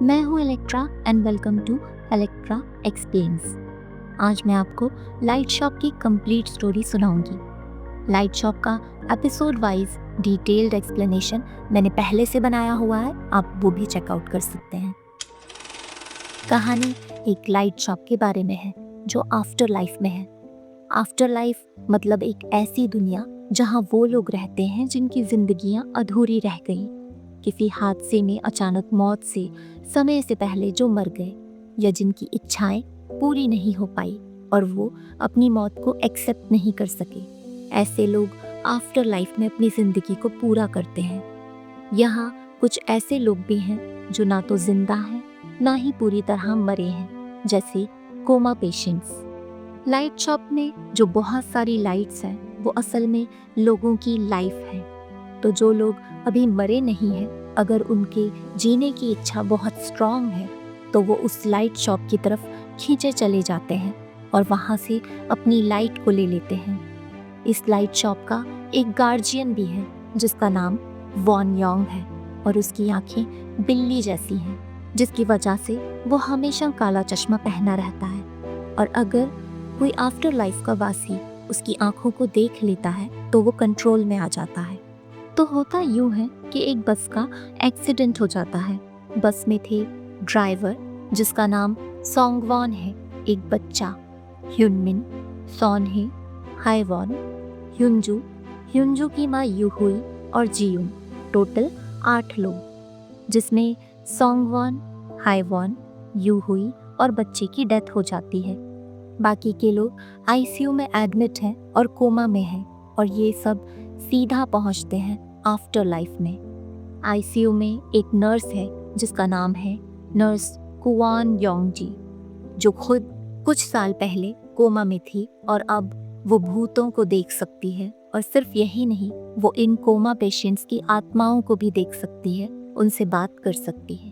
मैं हूँ Electra and welcome to Electra explains. आज मैं आपको लाइट शॉप की कंप्लीट स्टोरी सुनाऊंगी। लाइट शॉप का एपिसोड वाइज डिटेल्ड एक्सप्लेनेशन मैंने पहले से बनाया हुआ है, आप वो भी चेकआउट कर सकते हैं। कहानी एक लाइट शॉप के बारे में है जो आफ्टर लाइफ में है। आफ्टर लाइफ मतलब एक ऐसी दुनिया जहाँ वो लोग रहते हैं जिनकी जिंदगियाँ अधूरी रह गई, किसी हादसे में अचानक मौत से समय से पहले जो मर गए, या जिनकी इच्छाएं पूरी नहीं हो पाई और वो अपनी मौत को एक्सेप्ट नहीं कर सके। ऐसे लोग आफ्टर लाइफ में अपनी ज़िंदगी को पूरा करते हैं। यहाँ कुछ ऐसे लोग भी हैं जो ना तो जिंदा हैं ना ही पूरी तरह मरे हैं, जैसे कोमा पेशेंट्स। लाइट शॉप में जो बहुत सारी लाइट्स हैं वो असल में लोगों की लाइफ है। तो जो लोग अभी मरे नहीं हैं, अगर उनके जीने की इच्छा बहुत स्ट्रांग है तो वो उस लाइट शॉप की तरफ खींचे चले जाते हैं और वहाँ से अपनी लाइट को ले लेते हैं। इस लाइट शॉप का एक गार्जियन भी है जिसका नाम वॉन योंग है और उसकी आंखें बिल्ली जैसी हैं, जिसकी वजह से वो हमेशा काला चश्मा पहना रहता है। और अगर कोई आफ्टर लाइफ का वासी उसकी आंखों को देख लेता है तो वो कंट्रोल में आ जाता है। तो होता यूं है कि एक बस का एक्सीडेंट हो जाता है। बस में थे ड्राइवर जिसका नाम सोंगवॉन है, एक बच्चा ह्युनमिन, सॉनहे, हाईवॉन, ह्युनजू, ह्युनजू की माँ यूहुई और जीयुन, टोटल 8 लोग, जिसमें सोंगवॉन, हाईवॉन, यूहुई और बच्चे की डेथ हो जाती है। बाकी के लोग आईसीयू में एडमिट हैं और कोमा में हैं और ये सब सीधा पहुंचते हैं आफ्टर लाइफ में। आईसीयू में एक नर्स है जिसका नाम है नर्स कुवान योंगजी, जो खुद कुछ साल पहले कोमा में थी और अब वो भूतों को देख सकती है। और सिर्फ यही नहीं, वो इन कोमा पेशेंट्स की आत्माओं को भी देख सकती है, उनसे बात कर सकती है।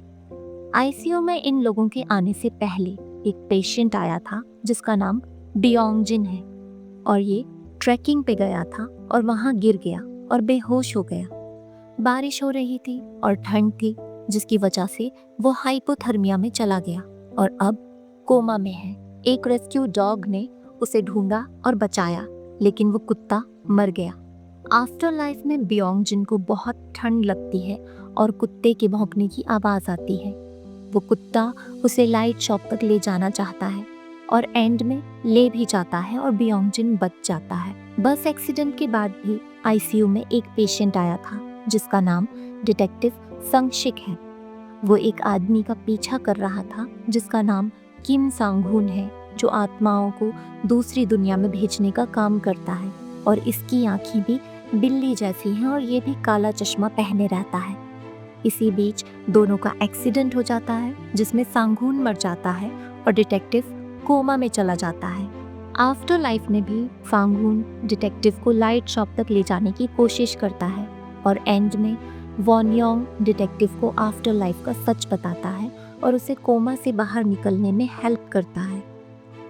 आईसीयू में इन लोगों के आने से पहले एक पेशेंट आया था जिसका नाम बियोंगजिन है और ये ट्रैकिंग पे गया था और वहाँ गिर गया और बेहोश हो गया। बारिश हो रही थी और ठंड थी, जिसकी वजह से वो हाइपोथर्मिया में चला गया और अब कोमा में है। एक रेस्क्यू डॉग ने उसे ढूंढा और बचाया, लेकिन वो कुत्ता मर गया। आफ्टर लाइफ में बियोंगजिन को बहुत ठंड लगती है और कुत्ते के भौंकने की आवाज़ आती है। वो कुत्ता उसे लाइट शॉप तक ले जाना चाहता है और एंड में ले भी जाता है और बियोंगजिन बच जाता है। बस एक्सीडेंट के बाद भी आईसीयू में एक पेशेंट आया था जिसका नाम डिटेक्टिव संगशिक है। वो एक आदमी का पीछा कर रहा था जिसका नाम किम सांगहुन है, जो आत्माओं को दूसरी दुनिया में भेजने का काम करता है और इसकी आंखें भी बिल्ली जैसी हैं और ये भी काला चश्मा पहने रहता है। इसी बीच दोनों का एक्सीडेंट हो जाता है जिसमें सांगहुन मर जाता है और डिटेक्टिव कोमा में चला जाता है। आफ्टर लाइफ में भी फांगहुन डिटेक्टिव को लाइट शॉप तक ले जाने की कोशिश करता है और एंड में वॉन योंग डिटेक्टिव को आफ्टर लाइफ का सच बताता है और उसे कोमा से बाहर निकलने में हेल्प करता है।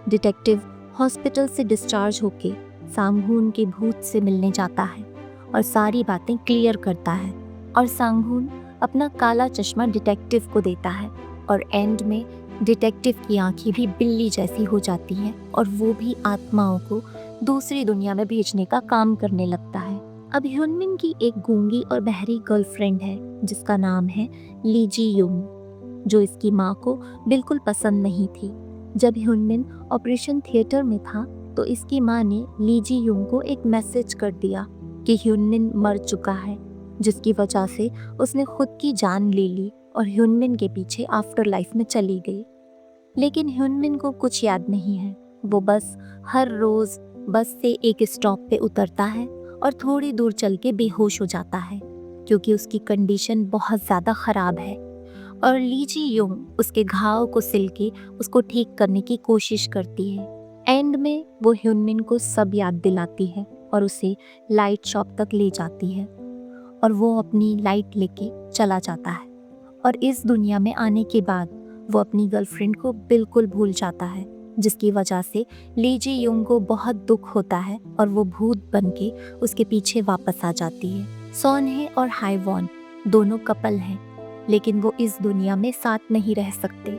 डिटेक्टिव हॉस्पिटल से डिस्चार्ज होके सांगहुन के भूत से मिलने जाता है और सारी बातें क्लियर करता है और सांगहुन अपना काला चश्मा डिटेक्टिव को देता है और एंड में डिटेक्टिव की आंखें भी बिल्ली जैसी हो जाती हैं और वो भी आत्माओं को दूसरी दुनिया में भेजने का काम करने लगता है। अब ह्युनमिन की एक गूंगी और बहरी गर्लफ्रेंड है जिसका नाम है ली जी युंग, जो इसकी माँ को बिल्कुल पसंद नहीं थी। जब ह्युनमिन ऑपरेशन थिएटर में था तो इसकी माँ ने ली जी युंग को एक मैसेज कर दिया कि ह्युनमिन मर चुका है, जिसकी वजह से उसने खुद की जान ले ली और ह्युनमिन के पीछे आफ्टर लाइफ में चली गई। लेकिन ह्युनमिन को कुछ याद नहीं है। वो बस हर रोज बस से एक स्टॉप पे उतरता है और थोड़ी दूर चल के बेहोश हो जाता है क्योंकि उसकी कंडीशन बहुत ज़्यादा ख़राब है और ली जी युंग उसके घाव को सिल के उसको ठीक करने की कोशिश करती है। एंड में वो ह्युनमिन को सब याद दिलाती है और उसे लाइट शॉप तक ले जाती है और वो अपनी लाइट लेके चला जाता है। और इस दुनिया में आने के बाद वो अपनी गर्लफ्रेंड को बिल्कुल भूल जाता है, जिसकी वजह से ली जी युंग को बहुत दुख होता है और वो भूत बनके उसके पीछे वापस आ जाती है। सॉनहे और हाईवॉन दोनों कपल हैं लेकिन वो इस दुनिया में साथ नहीं रह सकते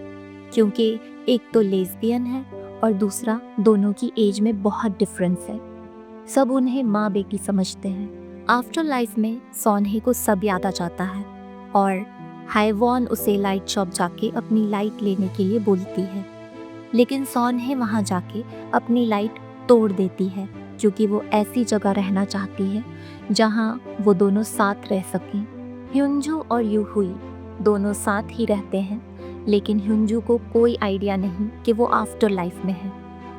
क्योंकि एक तो लेस्बियन है और दूसरा दोनों की एज में बहुत डिफरेंस है। सब उन्हें माँ बेटी समझते हैं। आफ्टर लाइफ में सोनहे को सब याद आ जाता है और हाइवॉन उसे लाइट शॉप जाके अपनी लाइट लेने के लिए बोलती है, लेकिन सोनहे वहाँ जाके अपनी लाइट तोड़ देती है क्योंकि वो ऐसी जगह रहना चाहती है जहाँ वो दोनों साथ रह सकें। ह्युंजू और यूहुई दोनों साथ ही रहते हैं, लेकिन ह्युंजू को कोई आइडिया नहीं कि वो आफ्टर लाइफ में है।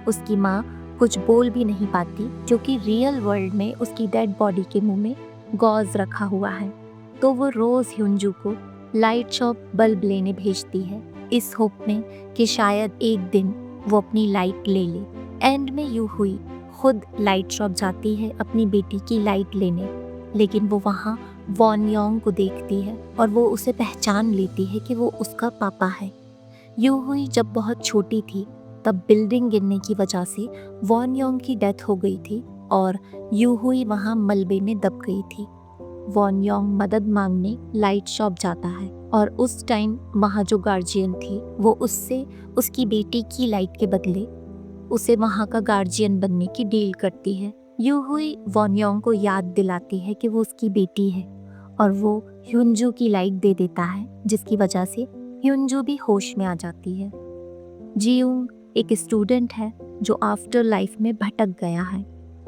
उसकी माँ कुछ बोल भी नहीं पाती क्योंकि रियल वर्ल्ड में उसकी डेड बॉडी के मुंह में गॉज रखा हुआ है। तो वो रोज़ ह्युंजू को लाइट शॉप बल्ब लेने भेजती है इस होप में कि शायद एक दिन वो अपनी लाइट ले ले। एंड में यूहुई खुद लाइट शॉप जाती है अपनी बेटी की लाइट लेने, लेकिन वो वहाँ वॉन योंग को देखती है और वो उसे पहचान लेती है कि वो उसका पापा है। यूहुई जब बहुत छोटी थी तब बिल्डिंग गिरने की वजह से वॉन योंग की डेथ हो गई थी और यूहुई वहाँ मलबे में दब गई थी। वॉन योंग मदद मांगने लाइट शॉप जाता है और उस टाइम वहाँ जो गार्जियन थी वो उससे उसकी बेटी की लाइट के बदले उसे वहाँ का गार्जियन बनने की डील करती है। यूहुई वॉन योंग को याद दिलाती है कि वो उसकी बेटी है और वो ह्युंजू की लाइट दे देता है, जिसकी वजह से ह्युंजू भी होश में आ जाती है। जियोंग एक स्टूडेंट है जो आफ्टर लाइफ में भटक गया है।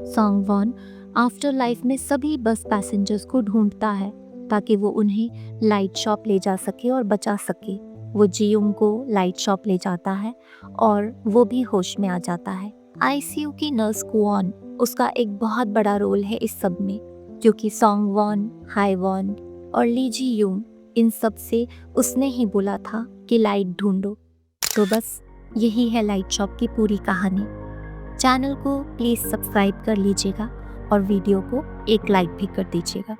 सॉन्गवॉन आफ्टर लाइफ में सभी बस पैसेंजर्स को ढूंढता है ताकि वो उन्हें लाइट शॉप ले जा सके और बचा सके। वो जियोंग को लाइट शॉप ले जाता है और वो भी होश में आ जाता है। आईसीयू की नर्स क्वॉन, उसका एक बहुत बड़ा रोल है इस सब में क्योंकि सॉन्गवॉन, हाइवॉन और ली जी यूंग इन सब से उसने ही बोला था कि लाइट ढूंढो। तो बस यही है लाइट शॉप की पूरी कहानी। चैनल को प्लीज़ सब्सक्राइब कर लीजिएगा और वीडियो को एक लाइक भी कर दीजिएगा।